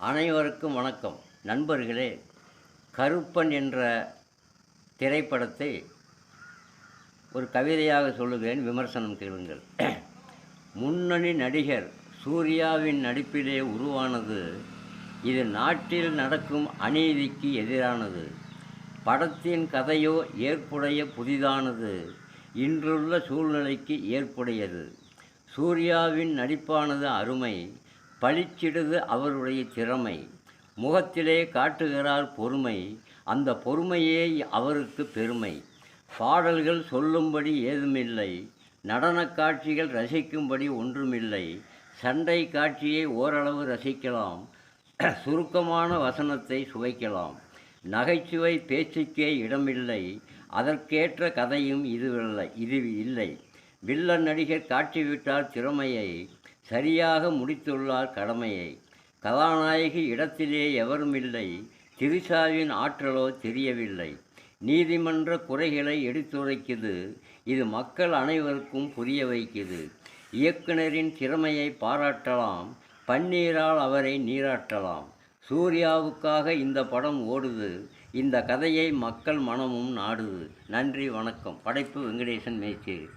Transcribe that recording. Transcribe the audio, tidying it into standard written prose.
அனைவருக்கும் வணக்கம். நண்பர்களே, கருப்பன் என்ற திரைப்படத்தை ஒரு கவிதையாக சொல்லுகிறேன், விமர்சனம் கேளுங்கள். முன்னணி நடிகர் சூர்யாவின் நடிப்பிலே உருவானது இது நாட்டில் நடக்கும் அநீதிக்கு எதிரானது. படத்தின் கதையோ ஏற்புடைய புதிதானது, இன்றுள்ள சூழ்நிலைக்கு ஏற்புடையது. சூர்யாவின் நடிப்பானது அருமை, பளிச்சிடுது அவருடைய திறமை. முகத்திலே காட்டுகிறார் பொறுமை, அந்த பொறுமையே அவருக்கு பெருமை. பாடல்கள் சொல்லும்படி ஏதுமில்லை, நடனக் காட்சிகள் ரசிக்கும்படி ஒன்றுமில்லை. சண்டை காட்சியை ஓரளவு ரசிக்கலாம், சுருக்கமான வசனத்தை சுவைக்கலாம். நகைச்சுவை பேச்சுக்கே இடமில்லை, அதற்கேற்ற கதையும் இது இல்லை. வில்லன் நடிகர் காட்டிவிட்டார் திறமையை, சரியாக முடித்துள்ளார் கடமையை. கதாநாயகி இடத்திலே எவருமில்லை, திரிஷாவின் ஆற்றலோ தெரியவில்லை. நீதிமன்ற குறைகளை எடுத்துரைக்குது, இது மக்கள் அனைவருக்கும் புரிய வைக்குது. இயக்குனரின் திறமையை பாராட்டலாம், பன்னீரால் அவரை நீராட்டலாம். சூர்யாவுக்காக இந்த படம் ஓடுது, இந்த கதையை மக்கள் மனமும் நாடுது. நன்றி, வணக்கம். படைப்பு வெங்கடேசன் மேச்சேரி.